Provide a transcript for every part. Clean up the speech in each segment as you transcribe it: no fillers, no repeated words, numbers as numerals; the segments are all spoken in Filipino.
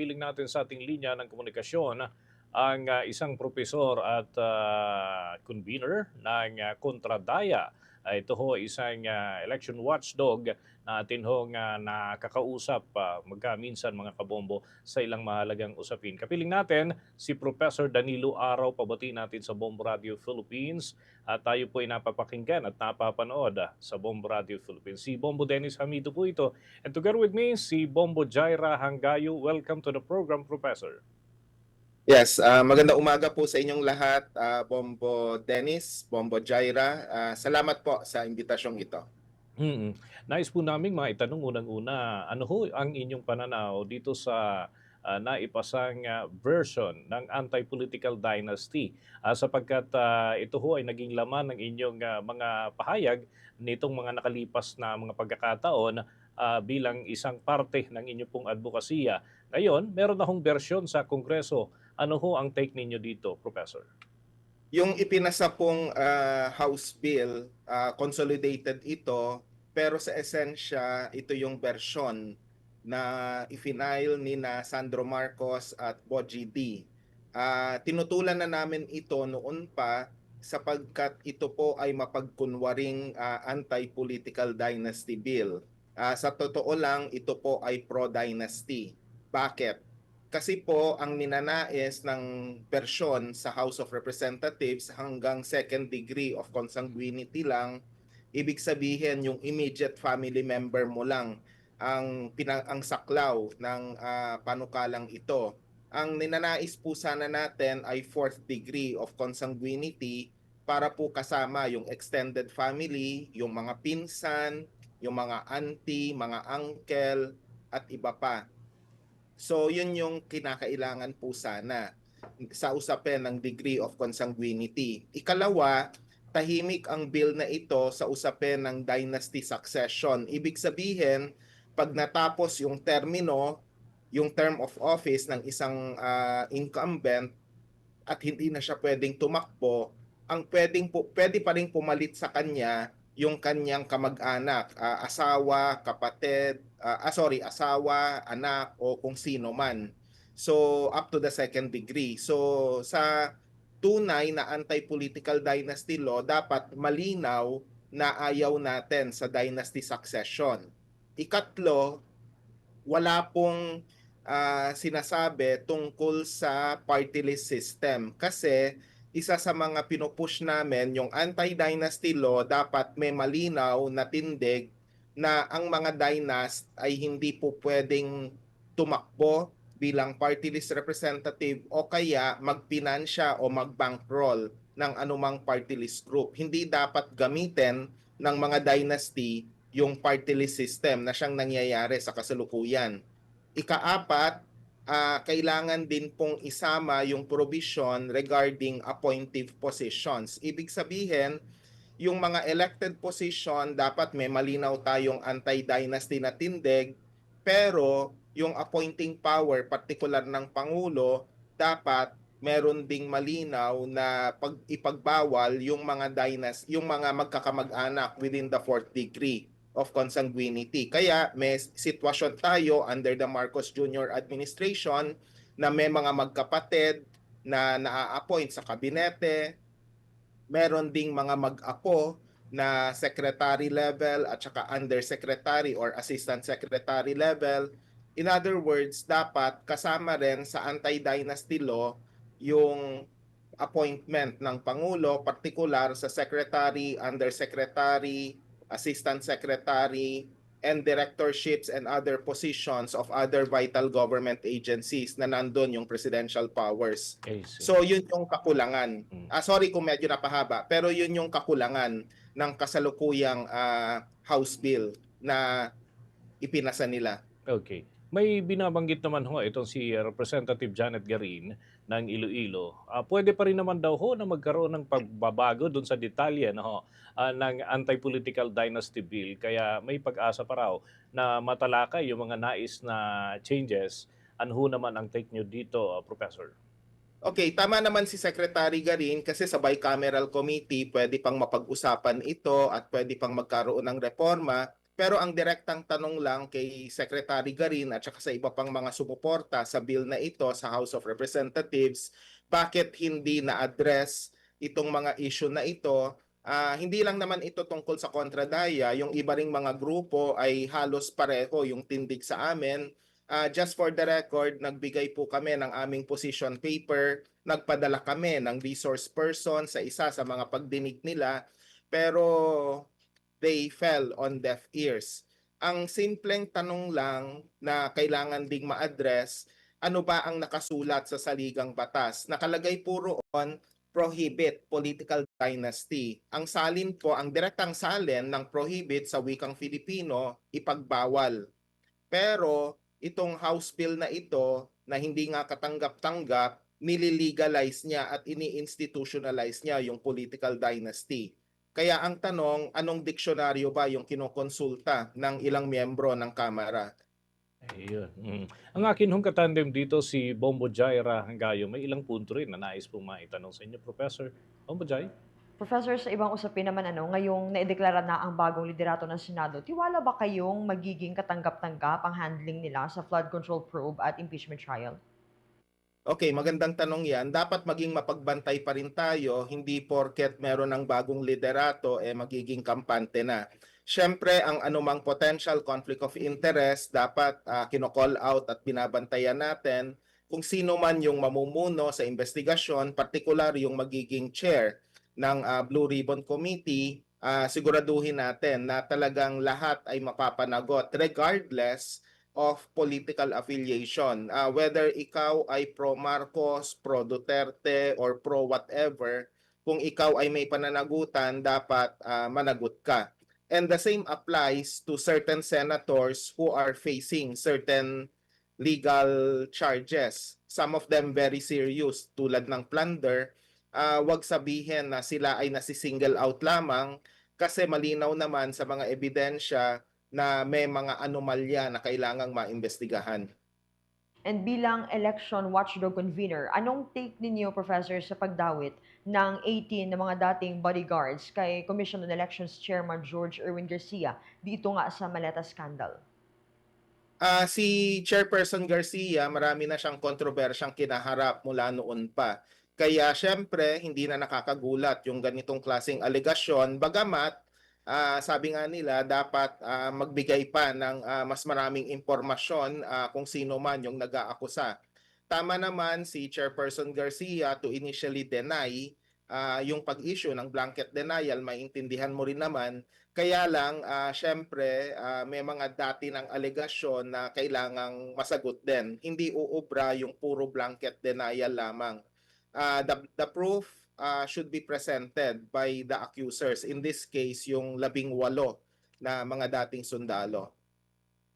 Piling natin sa ating linya ng komunikasyon ang isang propesor at convener ng Kontradaya. Ito ho isang election watchdog na atin hong nakakausap magkaminsan mga kabombo sa ilang mahalagang usapin. Kapiling natin si Professor Danilo Araw, pabati natin sa Bombo Radio Philippines at tayo po ay napapakinggan at napapanood sa Bombo Radio Philippines. Si Bombo Dennis Hamido po ito. And together with me, si Bombo Jaira Hangayo. Welcome to the program, Professor. Yes, magandang umaga po sa inyong lahat, Bombo Dennis, Bombo Jaira. Salamat po sa imbitasyong ito. Nais po namin maitanong unang-una, ano ho ang inyong pananaw dito sa naipasang version ng anti-political dynasty sapagkat ito ho ay naging laman ng inyong mga pahayag nitong mga nakalipas na mga pagkakataon bilang isang parte ng inyong pong advokasya. Ngayon, meron na hong version sa Kongreso. Ano ho ang take ninyo dito, Professor? Yung ipinasa pong House Bill, consolidated ito, pero sa esensya, ito yung version na ifinail ni na Sandro Marcos at Bogie D. Tinutulan na namin ito noon pa sapagkat ito po ay mapagkunwaring anti-political dynasty bill. Sa totoo lang, ito po ay pro-dynasty. Bakit? Kasi po ang ninanais ng bersyon sa House of Representatives hanggang second degree of consanguinity lang, ibig sabihin yung immediate family member mo lang ang saklaw ng panukalang ito. Ang ninanais po sana natin ay fourth degree of consanguinity para po kasama yung extended family, yung mga pinsan, yung mga auntie, mga uncle, at iba pa. So yun yung kinakailangan po sana sa usapin ng degree of consanguinity. Ikalawa, tahimik ang bill na ito sa usapin ng dynasty succession. Ibig sabihin, pag natapos yung termino, yung term of office ng isang incumbent at hindi na siya pwedeng tumakbo, ang pwede pa rin pumalit sa kanya yung kanyang kamag-anak, asawa, kapatid, asawa, anak o kung sino man. So up to the second degree. So sa tunay na anti-political dynasty law, dapat malinaw na ayaw natin sa dynasty succession. Ikatlo, wala pong sinasabi tungkol sa party list system kasi isa sa mga pinupush namin yung anti-dynasty law, dapat may malinaw na tindig na ang mga dynast ay hindi po pwedeng tumakbo bilang party list representative o kaya magpinansya o mag-bankroll ng anumang party list group. Hindi dapat gamitin ng mga dynasty yung party list system na siyang nangyayari sa kasalukuyan. Ikaapat, kailangan din pong isama yung provision regarding appointive positions. Ibig sabihin, yung mga elected position, dapat may malinaw tayong anti-dynasty na tindig, pero yung appointing power, particular ng Pangulo, dapat meron ding malinaw na ipagbawal yung mga yung mga magkakamag-anak within the fourth degree of consanguinity. Kaya may sitwasyon tayo under the Marcos Jr. administration na may mga magkapatid na naa-appoint sa kabinete, meron ding mga mag-apo na secretary level at saka undersecretary or assistant secretary level. In other words, dapat kasama rin sa anti-dynasty law yung appointment ng Pangulo, particular sa secretary, undersecretary, assistant secretary, and directorships and other positions of other vital government agencies na nandun yung presidential powers. So yun yung kakulangan. Sorry kung medyo napahaba, pero yun yung kakulangan ng kasalukuyang House Bill na ipinasa nila. Okay. May binabanggit naman ho itong si Representative Janet Garin ng Iloilo. Pwede pa rin naman daw ho na magkaroon ng pagbabago doon sa detalye ng anti-political dynasty bill. Kaya may pag-asa pa raw na matalakay yung mga nais na changes. Ano ho naman ang take nyo dito, Professor? Okay, tama naman si Secretary Garin kasi sa bicameral committee pwede pang mapag-usapan ito at pwede pang magkaroon ng reforma. Pero ang direktang tanong lang kay Secretary Garin at saka sa iba pang mga sumuporta sa bill na ito sa House of Representatives, bakit hindi na-address itong mga issue na ito? Hindi lang naman ito tungkol sa kontradaya, yung iba ring mga grupo ay halos pareho yung tindig sa amin. Just for the record, nagbigay po kami ng aming position paper, nagpadala kami ng resource person sa isa sa mga pagdinig nila, pero they fell on deaf ears. Ang simpleng tanong lang na kailangan ding ma-address, ano ba ang nakasulat sa saligang batas? Nakalagay po roon, prohibit political dynasty. Ang salin po, ang direktang salin ng prohibit sa wikang Filipino, ipagbawal. Pero itong House Bill na ito na hindi nga katanggap-tanggap, nililegalize niya at ini-institutionalize niya yung political dynasty. Kaya ang tanong, anong diksyonaryo ba yung kinokonsulta ng ilang miyembro ng Kamara? Ayun. Ang akin hong katandem dito si Bombo Jaira Hanggayo. May ilang punto rin na nais pong maitanong sa inyo, Professor. Bombo Jai? Professor, sa ibang usapin naman ngayong naideklara na ang bagong liderato ng Senado, tiwala ba kayong magiging katanggap-tanggap ang handling nila sa flood control probe at impeachment trial? Okay, magandang tanong yan. Dapat maging mapagbantay pa rin tayo, hindi porket meron ng bagong liderato, magiging kampante na. Siyempre, ang anumang potential conflict of interest, dapat kino-call out at binabantayan natin kung sino man yung mamumuno sa investigasyon, particular yung magiging chair ng Blue Ribbon Committee, siguraduhin natin na talagang lahat ay mapapanagot regardless of political affiliation. Whether ikaw ay pro Marcos, pro Duterte, or pro whatever, kung ikaw ay may pananagutan, dapat managot ka. And the same applies to certain senators who are facing certain legal charges. Some of them very serious, tulad ng plunder. Wag sabihin na sila ay nasi-single out lamang kasi malinaw naman sa mga ebidensya na may mga anomalya na kailangang maimbestigahan. And bilang election watchdog convener, anong take ninyo, Professor, sa pagdawit ng 18 na mga dating bodyguards kay Commission on Elections Chairman George Erwin Garcia dito nga sa Maleta scandal? Si Chairperson Garcia, marami na siyang kontrobersyang kinaharap mula noon pa. Kaya syempre, hindi na nakakagulat yung ganitong klaseng alegasyon. Bagamat, sabi nga nila, dapat magbigay pa ng mas maraming impormasyon kung sino man yung nag-aakusa. Tama naman si Chairperson Garcia to initially deny yung pag-issue ng blanket denial. Maintindihan mo rin naman. Kaya lang, syempre, may mga dati ng alegasyon na kailangang masagot din. Hindi uubra yung puro blanket denial lamang. The proof should be presented by the accusers. In this case, yung 18 na mga dating sundalo.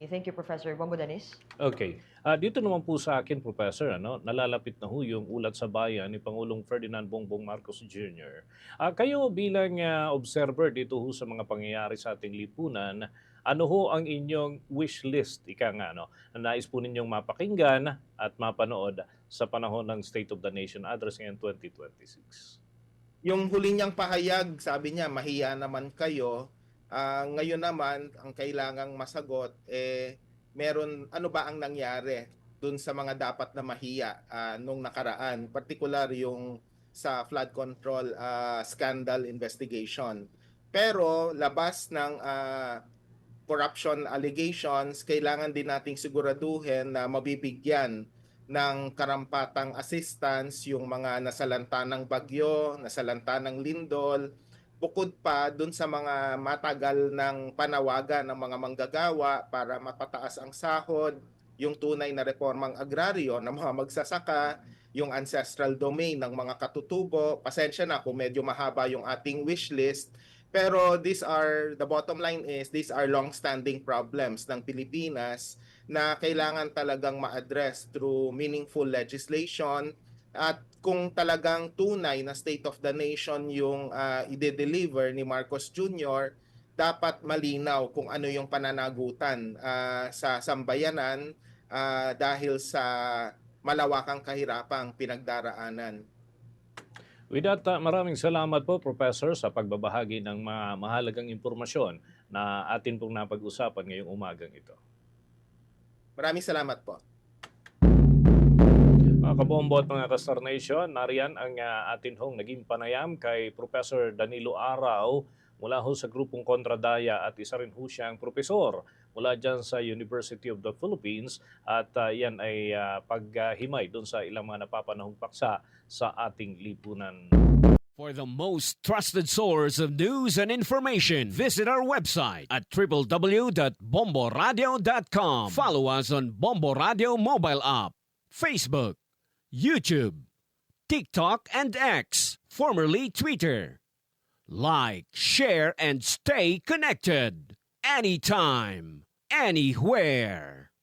Thank you, Professor. Bombo Danis? Okay. Dito naman po sa akin, Professor, nalalapit na ho yung ulat sa bayan ni Pangulong Ferdinand Bongbong Marcos Jr. Kayo bilang observer dito ho sa mga pangyayari sa ating lipunan, ano ho ang inyong wish list, ika nga, na nais po ninyong mapakinggan at mapanood sa panahon ng State of the Nation Address ngayong 2026? Yung huli niyang pahayag, sabi niya, mahiya naman kayo. Ngayon naman, ang kailangang masagot, ano ba ang nangyari dun sa mga dapat na mahiya nung nakaraan, particular yung sa flood control scandal investigation. Pero labas ng corruption allegations, kailangan din nating siguraduhin na mabibigyan ng karampatang assistance yung mga nasalanta ng bagyo, nasalanta ng lindol, bukod pa dun sa mga matagal ng panawagan ng mga manggagawa para mapataas ang sahod, yung tunay na reformang agraryo ng mga magsasaka, yung ancestral domain ng mga katutubo. Pasensya na kung medyo mahaba yung ating wish list, pero the bottom line is, these are long-standing problems ng Pilipinas na kailangan talagang ma-address through meaningful legislation. At kung talagang tunay na state of the nation yung ide-deliver ni Marcos Jr., dapat malinaw kung ano yung pananagutan sa sambayanan dahil sa malawakang kahirapang pinagdaraanan. With that, maraming salamat po, Professor, sa pagbabahagi ng mga mahalagang impormasyon na atin pong napag-usapan ngayong umagang ito. Maraming salamat po. Mga kabombo at mga ka-Star Nation, nariyan ang atin hong naging panayam kay Professor Danilo Araw mula ho sa grupong Kontradaya at isa rin ho siyang propesor mula dyan sa University of the Philippines at yan ay paghimay doon sa ilang mga napapanahong paksa sa ating lipunan. For the most trusted source of news and information, visit our website at www.bomboradio.com. Follow us on Bombo Radio mobile app, Facebook, YouTube, TikTok, and X, formerly Twitter. Like, share, and stay connected. Anytime, anywhere.